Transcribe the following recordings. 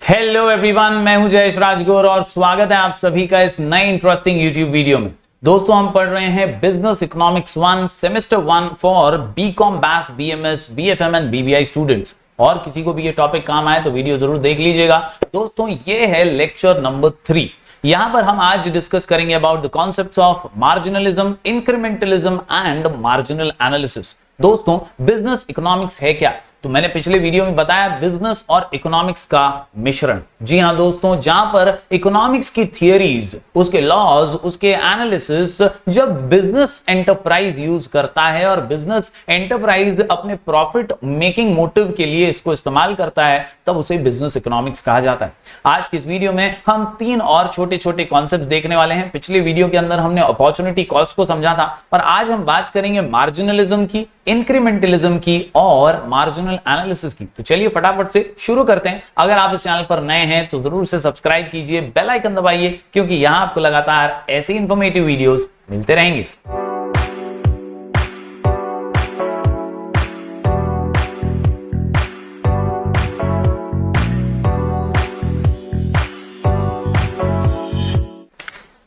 Hello everyone, मैं हूं जयेश राजगौर और स्वागत है आप सभी का इस नए इंटरेस्टिंग यूट्यूब वीडियो में। दोस्तों, हम पढ़ रहे हैं business economics 1 semester 1 for BCom, BAF, BMS, BFM and BBI students. और किसी को भी ये टॉपिक काम आए तो वीडियो जरूर देख लीजिएगा। दोस्तों, ये है लेक्चर नंबर 3। यहां पर हम आज डिस्कस करेंगे about the concepts of marginalism, incrementalism and marginal analysis. दोस्तों, बिजनेस इकोनॉमिक्स है क्या? तो मैंने पिछले वीडियो में बताया बिजनेस और इकोनॉमिक्स का मिश्रण। जी हां दोस्तों, जहां पर इकोनॉमिक्स की थियरीज, उसके लॉज, उसके एनालिसिस जब बिजनेस एंटरप्राइज यूज करता है और बिजनेस एंटरप्राइज अपने प्रॉफिट मेकिंग मोटिव के लिए इसको इस्तेमाल करता है, तब उसे बिजनेस इकोनॉमिक्स कहा जाता है। आज की इस वीडियो में हम 3 और छोटे छोटे कॉन्सेप्ट देखने वाले हैं। पिछले वीडियो के अंदर हमने अपॉर्चुनिटी कॉस्ट को समझा था, पर आज हम बात करेंगे मार्जिनलिज्म की, इंक्रीमेंटलिज्म की और मार्जिनल एनालिसिस की। तो चलिए फटाफट से शुरू करते हैं। अगर आप इस चैनल पर नए हैं तो जरूर से सब्सक्राइब कीजिए, बेल आइकन दबाइए, क्योंकि यहां आपको लगातार ऐसे इंफॉर्मेटिव वीडियोस मिलते रहेंगे।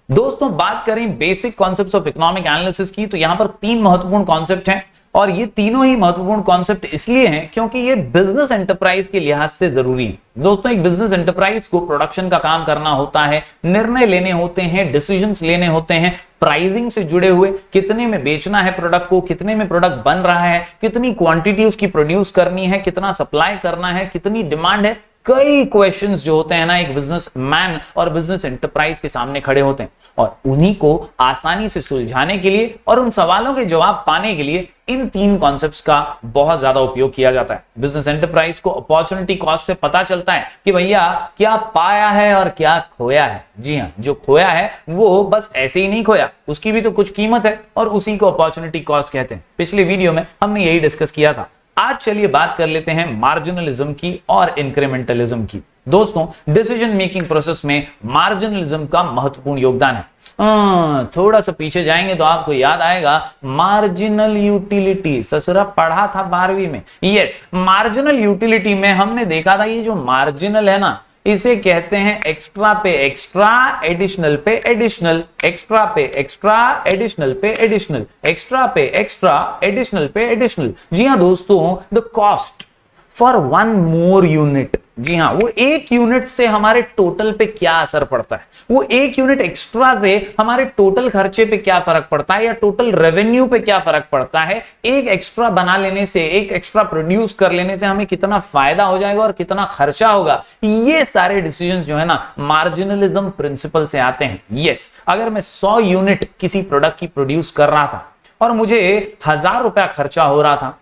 दोस्तों, बात करें basic concepts of economic analysis की, तो यहां पर 3 महत्वपूर्ण कॉन्सेप्ट हैं और ये तीनों ही महत्वपूर्ण कॉन्सेप्ट इसलिए हैं क्योंकि ये बिजनेस एंटरप्राइज के लिहाज से जरूरी है। दोस्तों, एक बिजनेस एंटरप्राइज को प्रोडक्शन का काम करना होता है, निर्णय लेने होते हैं, डिसीजंस लेने होते हैं, प्राइसिंग से जुड़े हुए, कितने में बेचना है प्रोडक्ट को, कितने में प्रोडक्ट बन रहा है, कितनी क्वांटिटी उसकी प्रोड्यूस करनी है, कितना सप्लाई करना है, कितनी डिमांड है। कई क्वेश्चंस जो होते हैं ना, एक बिजनेसमैन और बिजनेस एंटरप्राइज के सामने खड़े होते हैं और उन्हीं को आसानी से सुलझाने के लिए और उन सवालों के जवाब पाने के लिए इन 3 कॉन्सेप्ट्स का बहुत ज्यादा उपयोग किया जाता है। बिजनेस एंटरप्राइज को अपॉर्चुनिटी कॉस्ट से पता चलता है कि भैया क्या पाया है और क्या खोया है। जी हां, जो खोया है वो बस ऐसे ही नहीं खोया, उसकी भी तो कुछ कीमत है और उसी को अपॉर्चुनिटी कॉस्ट कहते हैं। पिछले वीडियो में हमने यही डिस्कस किया था। आज चलिए बात कर लेते हैं मार्जिनलिज्म की और इंक्रीमेंटलिज्म की। दोस्तों, डिसीजन मेकिंग प्रोसेस में मार्जिनलिज्म का महत्वपूर्ण योगदान है। थोड़ा सा पीछे जाएंगे तो आपको याद आएगा मार्जिनल यूटिलिटी, ससुरा पढ़ा था 12वीं में। यस, मार्जिनल यूटिलिटी में हमने देखा था ये जो मार्जिनल है ना, इसे कहते हैं एक्स्ट्रा पे एक्स्ट्रा, एडिशनल पे एडिशनल, एक्स्ट्रा पे एक्स्ट्रा, एडिशनल पे एडिशनल, एक्स्ट्रा पे एक्स्ट्रा, एडिशनल पे एडिशनल। जी हां दोस्तों, the cost for 1 more unit. जी हां, वो 1 यूनिट से हमारे टोटल पे क्या असर पड़ता है, वो 1 यूनिट एक्स्ट्रा से हमारे टोटल खर्चे पे क्या फर्क पड़ता है या टोटल रेवेन्यू पे क्या फर्क पड़ता है। एक एक्स्ट्रा बना लेने से, एक एक्स्ट्रा प्रोड्यूस कर लेने से हमें कितना फायदा हो जाएगा और कितना खर्चा होगा, ये सारे डिसीजंस जो है ना मार्जिनलिज्म प्रिंसिपल से आते हैं। यस, अगर मैं 100 यूनिट किसी प्रोडक्ट की प्रोड्यूस कर रहा था और मुझे 1000 रुपया खर्चा हो रहा था,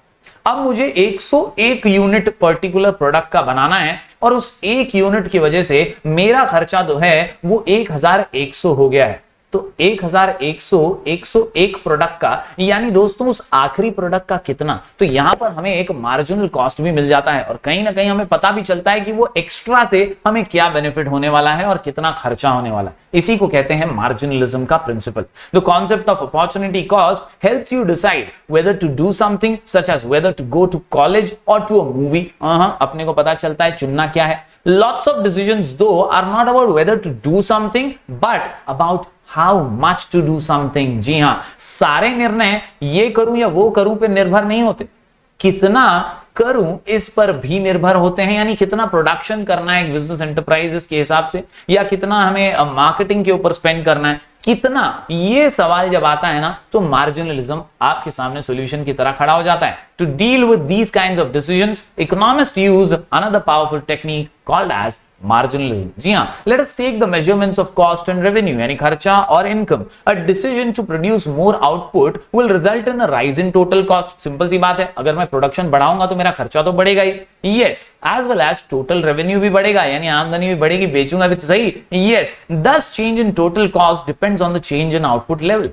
अब मुझे 101 यूनिट पर्टिकुलर प्रोडक्ट का बनाना है और उस 1 यूनिट की वजह से मेरा खर्चा जो है वो 1100 हो गया है। तो 101 प्रोडक्ट का, यानी दोस्तों उस आखिरी प्रोडक्ट का कितना, तो यहां पर हमें एक मार्जिनल कॉस्ट भी मिल जाता है और कहीं ना कहीं हमें पता भी चलता है कि वो एक्स्ट्रा से हमें क्या बेनिफिट होने वाला है और कितना खर्चा होने वाला है। इसी को कहते हैं मार्जिनलिज्म का principle. The concept of opportunity cost helps you decide whether to do something such as whether to go to college और टू अ मूवी। अपने को पता चलता है चुनना क्या है। Lots of decisions do are not about whether to do something but about how much to do something. जी हां, सारे निर्णय ये करूं या वो करूं पे निर्भर नहीं होते, कितना करूं इस पर भी निर्भर होते हैं। यानी कितना प्रोडक्शन करना है एक बिजनेस एंटरप्राइजेस के हिसाब से, या कितना हमें मार्केटिंग के ऊपर स्पेंड करना है, कितना, ये सवाल जब आता है ना तो मार्जिनलिज्म आपके सामने सॉल्यूशन की तरह खड़ा हो जाता है। To deal with these kinds of decisions, economist use another powerful technique called as marginalism. जी हां, let us take the measurements of cost and revenue, यानी खर्चा और income. A decision to produce more output will result in a rise in total cost. Simple सी बात है, अगर मैं प्रोडक्शन बढ़ाऊंगा तो मेरा खर्चा तो बढ़ेगा ही। Yes, as well as total revenue भी बढ़ेगा, यानी आमदनी भी बढ़ेगी, बेचूंगा भी तो सही। यस, दस change in total cost depends on the change in output level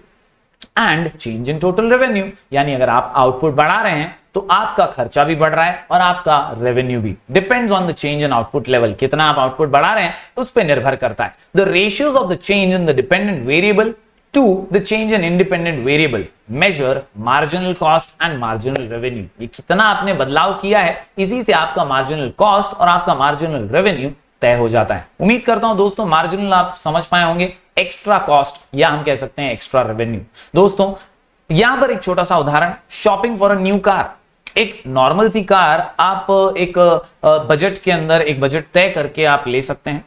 and change in total revenue. यानी अगर आप आउटपुट बढ़ा रहे हैं तो आपका खर्चा भी बढ़ रहा है और आपका रेवेन्यू भी। Depends on the change in output level, कितना आप आउटपुट बढ़ा रहे हैं उस पर निर्भर करता है। The ratios of the change in the dependent variable to the change in independent variable measure marginal cost and marginal revenue। ये कितना आपने बदलाव किया है, इसी से आपका marginal cost और आपका marginal revenue तय हो जाता है। उम्मीद करता हूं दोस्तों मार्जिनल आप समझ पाए होंगे, एक्स्ट्रा कॉस्ट या हम कह सकते हैं एक्स्ट्रा रेवेन्यू। दोस्तों यहां पर एक छोटा सा उदाहरण, shopping for a new car. एक नॉर्मल सी कार आप एक बजट के अंदर एक बजट तय करके आप ले सकते हैं,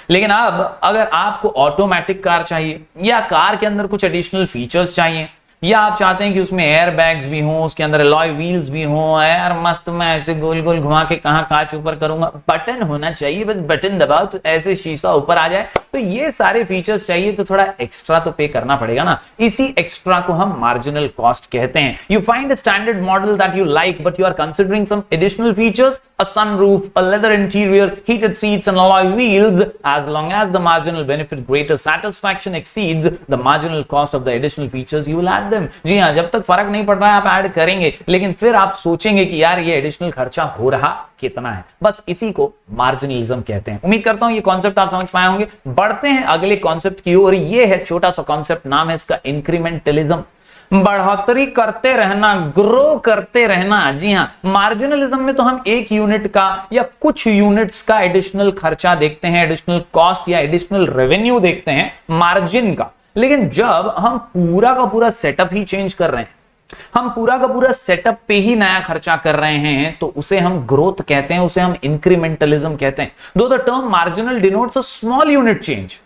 लेकिन अब अगर आपको ऑटोमेटिक कार चाहिए या कार के अंदर कुछ एडिशनल फीचर्स चाहिए या आप चाहते हैं कि उसमें एयर बैग्स भी हों, उसके अंदर अलॉय व्हील्स भी हों, यार मस्त मैं ऐसे गोल गोल घुमा के कहां कांच ऊपर करूंगा, बटन होना चाहिए, बस बटन दबाओ तो ऐसे शीशा ऊपर आ जाए, तो ये सारे फीचर्स चाहिए तो थोड़ा एक्स्ट्रा तो पे करना पड़ेगा ना। इसी एक्स्ट्रा को हम मार्जिनल कॉस्ट कहते हैं। You find a standard model that you like but you are considering some additional features, a sunroof, a leather interior, heated seats and alloy wheels. As long as the marginal benefit greater satisfaction exceeds the marginal cost of the additional features, you will add them. जी हाँ, जब तक फर्क नहीं पड़ रहा है आप add करेंगे, लेकिन फिर आप सोचेंगे कि यार ये एडिशनल खर्चा हो रहा कितना है। बस इसी को मार्जिनलिज्म कहते हैं। उम्मीद करता हूं ये कॉन्सेप्ट आप समझ पाए होंगे। बढ़ते हैं अगले कॉन्सेप्ट की ओर। ये है छोटा सा कॉन्सेप्ट, नाम है इसका इंक्रीमेंटलिज्म। बढ़ोतरी करते रहना, ग्रो करते रहना। जी हां, मार्जिनलिज्म में तो हम एक यूनिट का या कुछ यूनिट्स का एडिशनल खर्चा देखते हैं, एडिशनल कॉस्ट या एडिशनल रेवेन्यू देखते हैं मार्जिन का। लेकिन जब हम पूरा का पूरा सेटअप ही चेंज कर रहे हैं, हम पूरा का पूरा सेटअप पे ही नया खर्चा कर रहे हैं, तो उसे हम ग्रोथ कहते हैं, उसे हम इंक्रीमेंटलिज्म कहते हैं। दो the term marginal denotes a small unit change,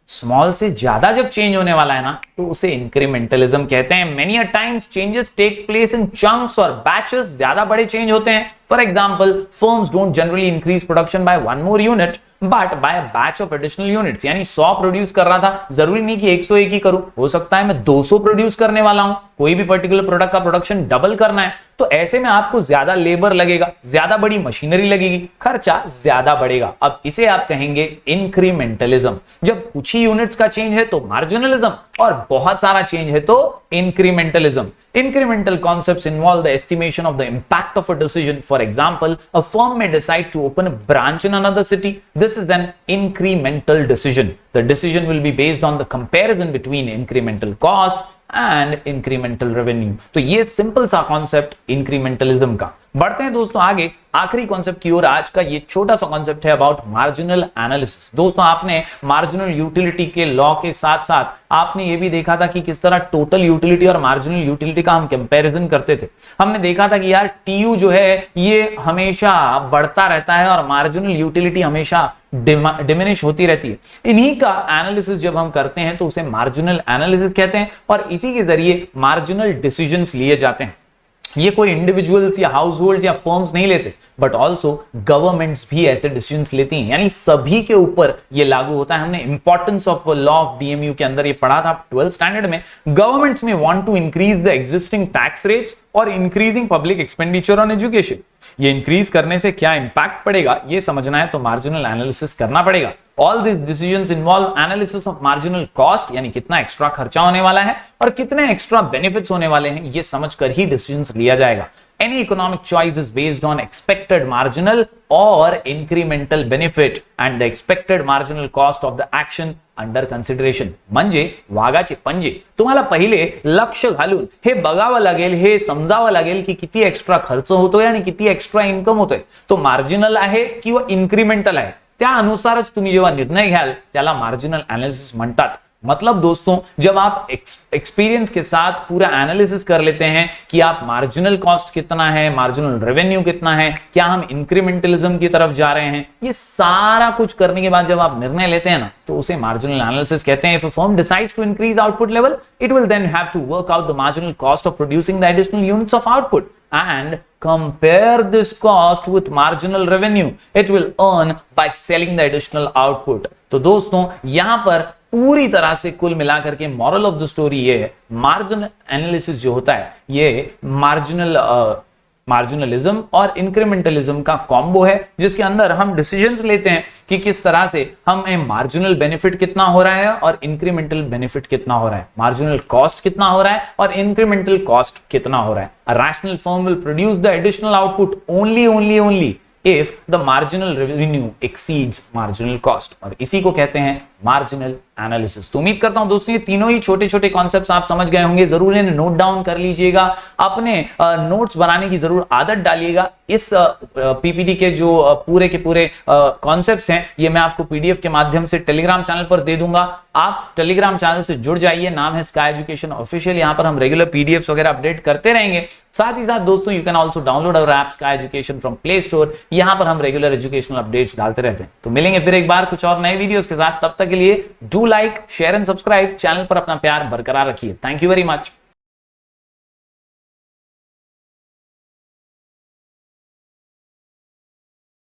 small से ज्यादा जब चेंज होने वाला है ना तो उसे इंक्रीमेंटलिज्म कहते हैं। Many a times changes take place in chunks और बैचेस, ज्यादा बड़े चेंज होते हैं। For example, firms don't generally increase production by one more unit but by a batch of additional units. यानी 100 प्रोड्यूस कर रहा था, जरूरी नहीं कि 101 ही करूं, हो सकता है मैं 200 प्रोड्यूस करने वाला हूं। कोई भी पर्टिकुलर प्रोडक्ट का प्रोडक्शन डबल करना है तो ऐसे में आपको ज्यादा लेबर लगेगा, ज्यादा बड़ी मशीनरी लगेगी, खर्चा ज्यादा बढ़ेगा। अब इसे आप कहेंगे इंक्रीमेंटलिज्म। जब कुछ ही यूनिट्स का चेंज है तो मार्जिनलिज्म और बहुत सारा चेंज है तो इंक्रीमेंटलिज्म। Incremental concepts involve the estimation of the impact of a decision. For example, a firm may decide to open a branch in another city. This is an incremental decision. The decision will be based on the comparison between incremental cost and incremental revenue. तो ये simple सा concept इंक्रीमेंटलिज्म का। बढ़ते हैं दोस्तों आगे, आखिरी concept की ओर। आज का ये छोटा सा कॉन्सेप्ट है अबाउट मार्जिनल एनालिसिस। दोस्तों आपने मार्जिनल यूटिलिटी के लॉ के साथ साथ आपने ये भी देखा था कि किस तरह टोटल यूटिलिटी और मार्जिनल यूटिलिटी का हम कंपैरिजन करते थे। हमने देखा था कि यार टीयू जो है ये हमेशा बढ़ता रहता है और मार्जिनल यूटिलिटी हमेशा डिमिनिश होती रहती है। इन्हीं का एनालिसिस जब हम करते हैं तो उसे मार्जिनल एनालिसिस कहते हैं और इसी के जरिए मार्जिनल डिसीजंस लिए जाते हैं। ये कोई इंडिविजुअल्स या हाउस होल्ड या फर्म्स नहीं लेते, बट ऑल्सो गवर्नमेंट्स भी ऐसे डिसीजंस लेती हैं, यानी सभी के ऊपर ये लागू होता है। हमने importance of law of DMU के अंदर ये पढ़ा था 12th स्टैंडर्ड में। Governments may want to increase the existing tax rates और increasing public expenditure on education. ये इंक्रीज करने से क्या इंपैक्ट पड़ेगा ये समझना है तो मार्जिनल एनालिसिस करना पड़ेगा। All this decisions involve analysis of marginal cost, यानी कितना एक्स्ट्रा खर्चा होने वाला है और कितने एक्स्ट्रा बेनिफिट्स होने वाले हैं, ये समझकर ही डिसीजंस लिया जाएगा। Any economic choice is based on expected marginal or incremental benefit and the expected marginal cost of the action under consideration. म्हणजे वाघाचे पंजे, तुम्हाला पहिले लक्ष घालून हे बघावं लागेल, हे समजावं लागेल की किती एक्स्ट्रा खर्च होतोय आणि किती एक्स्ट्रा इन्कम होतोय, तो मार्जिनल आहे किंवा इन्क्रीमेंटल आहे, त्या अनुसारच तुम्ही जेव्हा निर्णय घ्याल त्याला मार्जिनल एनालिसिस म्हणतात। मतलब दोस्तों जब आप एक्सपीरियंस के साथ पूरा एनालिसिस कर लेते हैं कि आप मार्जिनल कॉस्ट कितना है, मार्जिनल रेवेन्यू कितना है, क्या हम इंक्रीमेंटलिज्म की तरफ जा रहे हैं, ये सारा कुछ करने के बाद जब आप निर्णय लेते हैं ना तो उसे मार्जिनल एनालिसिस कहते हैं। If a firm decides to increase output level, it will then have to work out the marginal cost of producing the additional units of output and compare this cost with marginal revenue it will earn by selling the additional output। तो दोस्तों यहां पर पूरी तरह से कुल मिलाकर के मॉरल ऑफ द स्टोरी ये है, मार्जिनल एनालिसिस जो होता है ये मार्जिनलिज्म और इंक्रीमेंटलिज्म का कॉम्बो है, जिसके अंदर हम डिसीजंस लेते हैं कि किस तरह से हमें मार्जिनल बेनिफिट कितना हो रहा है और इंक्रीमेंटल बेनिफिट कितना हो रहा है, मार्जिनल कॉस्ट कितना हो रहा है और इंक्रीमेंटल कॉस्ट कितना हो रहा है। A rational firm will produce the additional output only if the marginal revenue exceeds marginal cost, और इसी को कहते हैं मार्जिनल एनालिसिस। तो उम्मीद करता हूं दोस्तों ये तीनों ही छोटे छोटे कॉन्सेप्ट्स आप समझ गए होंगे, जरूर इन्हें नोट डाउन कर लीजिएगा, अपने नोट्स बनाने की जरूर आदत डालिएगा। इस पीपीटी के जो पूरे के पूरे कॉन्सेप्ट्स हैं ये मैं आपको पीडीएफ के माध्यम से टेलीग्राम चैनल पर दे दूंगा। आप टेलीग्राम चैनल से जुड़ जाइए, नाम है स्काई एजुकेशन ऑफिशियल। यहां पर हम रेगुलर पीडीएफ्स वगैरह अपडेट करते रहेंगे। साथ ही साथ दोस्तों you can also download our app sky education from play store. यहां पर हम रेगुलर एजुकेशनल अपडेट्स डालते रहते हैं। तो मिलेंगे फिर एक बार कुछ और नए वीडियोस के साथ, तब तक के लिए do like share and subscribe. Channel पर अपना प्यार बरकरार रखिए। Thank you very much.